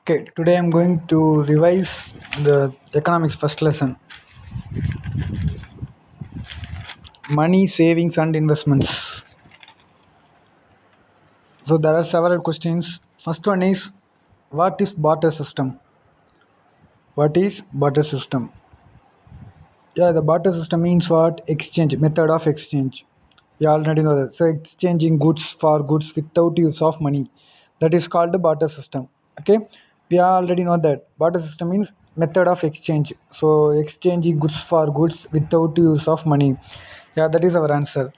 Okay, today I'm going to revise the economics first lesson, money, savings, and investments. So there are several questions. First one is, what is barter system? What is barter system? Yeah, the barter system means what? Exchange, method of exchange. You already know that. So exchanging goods for goods without use of money. That is called the barter system. Okay, we already know that. Barter system means method of exchange. So exchanging goods for goods without use of money. Yeah, that is our answer.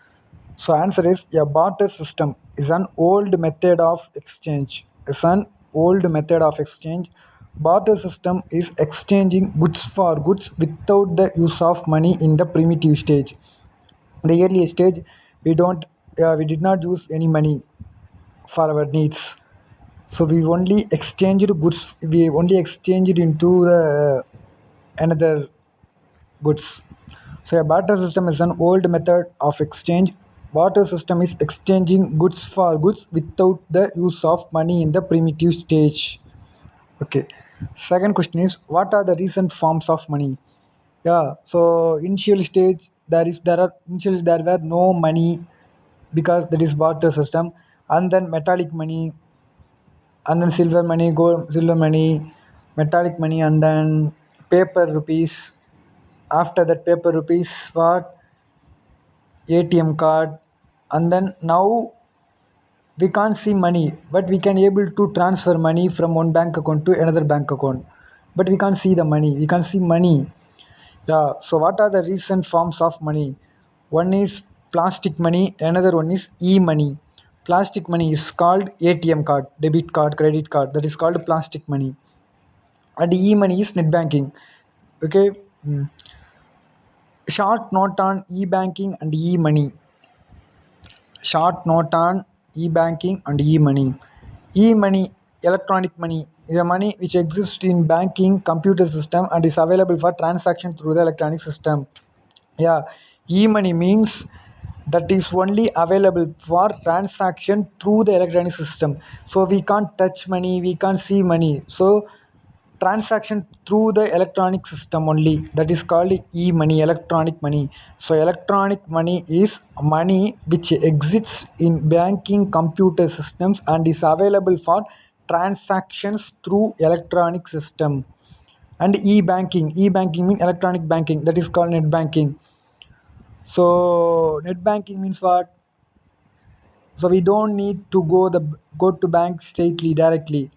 So answer is, a barter system is an old method of exchange. It's an old method of exchange. Barter system is exchanging goods for goods without the use of money in the primitive stage. In the early stage, we did not use any money for our needs. So we only exchanged goods. We only exchanged into the another goods. So a barter system is an old method of exchange. Barter system is exchanging goods for goods without the use of money in the primitive stage. Okay. Second question is, what are the recent forms of money? Yeah. So initial stage, there were no money because that is barter system, and then metallic money, and then silver money, gold, silver money, metallic money, and then paper rupees. After that paper rupees, what? ATM card, and then now we can't see money, but we can able to transfer money from one bank account to another bank account, but we can't see the money. We can see money. Yeah. So what are the recent forms of money? One is plastic money. Another one is e-money. Plastic money is called ATM card, debit card, credit card. That is called plastic money, and e-money is net banking. Okay. Short note on e-banking and e-money. Short note on e-banking and e-money. E-money, electronic money, is a money which exists in banking computer system and is available for transaction through the electronic system. Yeah, e-money means that is only available for transaction through the electronic system. So we can't touch money, we can't see money. So transaction through the electronic system only, that is called e-money, electronic money. So electronic money is money which exists in banking computer systems and is available for transactions through electronic system. And e-banking means electronic banking, that is called net banking. So net banking means what? So we don't need to go to bank straightly directly.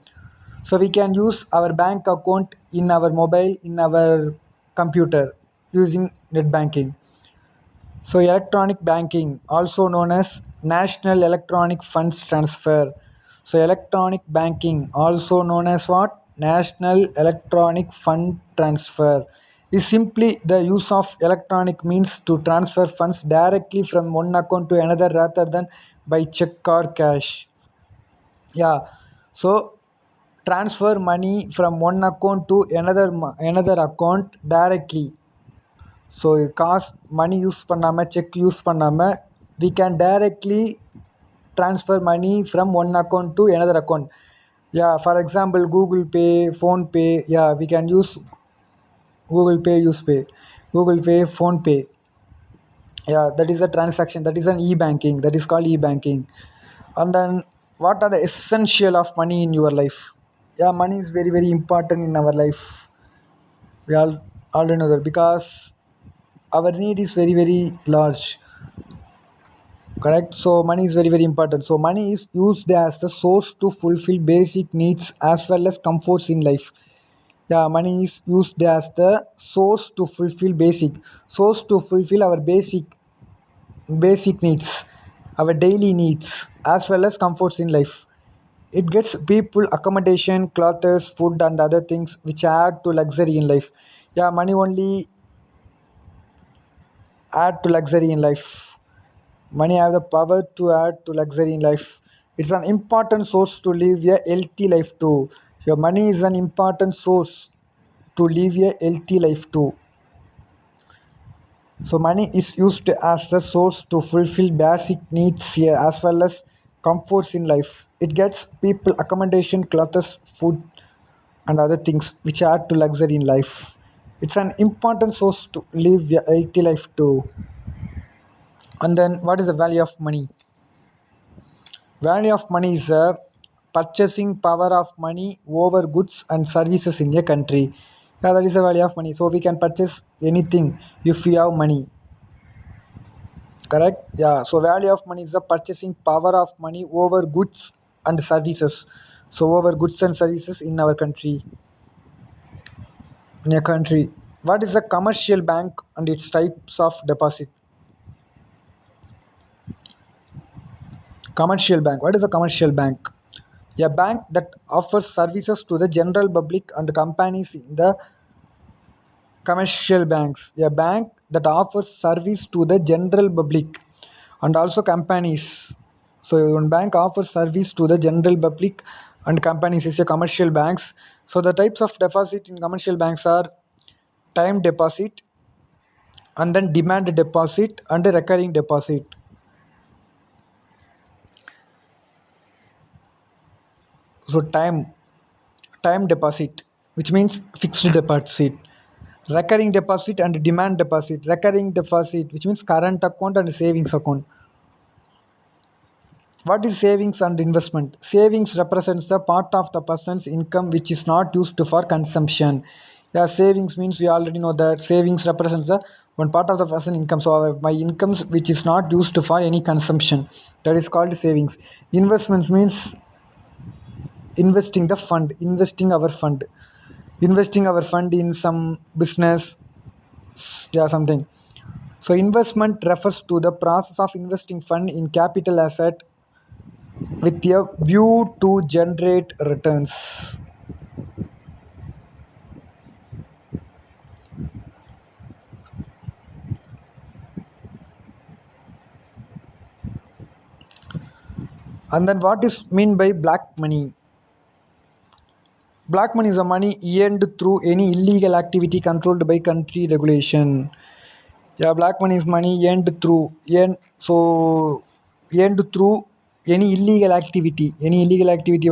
So we can use our bank account in our mobile, in our computer, using net banking. So electronic banking, also known as National Electronic Funds Transfer. So electronic banking, also known as what? National Electronic Fund Transfer, is simply the use of electronic means to transfer funds directly from one account to another rather than by check or cash. Yeah. So transfer money from one account to another account directly. So காசு money use பண்ணாமல் check use பண்ணாமல் we can directly transfer money from one account to another account. Yeah, for example, Google Pay, Phone Pay. Yeah, we can use Google Pay, Google Pay, Phone Pay. Yeah, that is a transaction, that is an e-banking, that is called e-banking. And then, what are the essential of money in your life? Yeah, money is very very important in our life. We all already know that, because our need is very very large, correct? So money is very very important. So money is used as the source to fulfill basic needs as well as comforts in life. Yeah, money is used as the source to fulfill our basic needs, our daily needs, as well as comforts in life. It gets people accommodation, clothes, food, and other things which add to luxury in life. Yeah, money only add to luxury in life. Money have the power to add to luxury in life. It's an important source to live a healthy life too. Your money is an important source to live a healthy life too. So money is used as the source to fulfill basic needs here as well as comforts in life. It gets people accommodation, clothes, food, and other things which add to luxury in life. It's an important source to live a healthy life too. And then, what is the value of money? Value of money is a purchasing power of money over goods and services in a country. Yeah, that is the value of money. So we can purchase anything if we have money. Correct? Yeah. So value of money is the purchasing power of money over goods and services. So over goods and services in our country. In a country. What is a commercial bank and its types of deposit? Commercial bank. What is a commercial bank? A bank that offers services to the general public and companies in the commercial banks. A bank that offers service to the general public and also companies. So one bank offers service to the general public and companies is a commercial banks. So the types of deposit in commercial banks are time deposit and then demand deposit and recurring deposit. So time deposit, which means fixed deposit. Recurring deposit and demand deposit. Recurring deposit, which means current account and savings account. What is savings and investment? Savings represents the part of the person's income which is not used for consumption. Yeah, savings means we already know that savings represents the one part of the person's income. So my incomes which is not used for any consumption. That is called savings. Investments means investing the fund, investing our fund in some business, yeah, something. So investment refers to the process of investing fund in capital asset with a view to generate returns. And then what is mean by black money? Black money is a money earned through any illegal activity controlled by country regulation. Yeah, black money is money earned through any illegal activity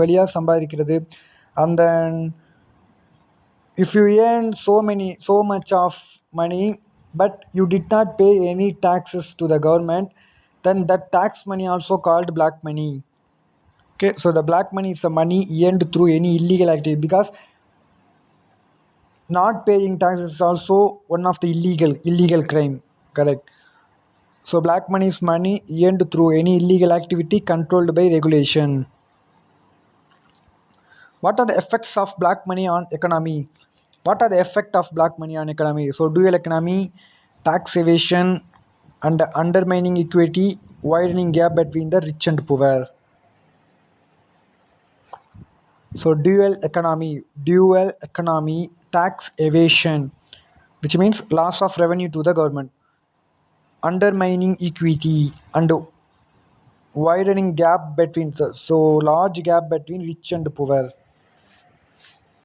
வழியா சம்பாதிக்கிறது. And then if you earn so much of money but you did not pay any taxes to the government, then that tax money also called black money. Okay, so the black money is the money earned through any illegal activity, because not paying taxes is also one of the illegal crime. Correct. So black money is money earned through any illegal activity controlled by regulation. What are the effects of black money on economy? What are the effect of black money on economy? So dual economy, tax evasion, and undermining equity, widening gap between the rich and poor. So dual economy, tax evasion, which means loss of revenue to the government, undermining equity, and widening gap between, so large gap between rich and poor.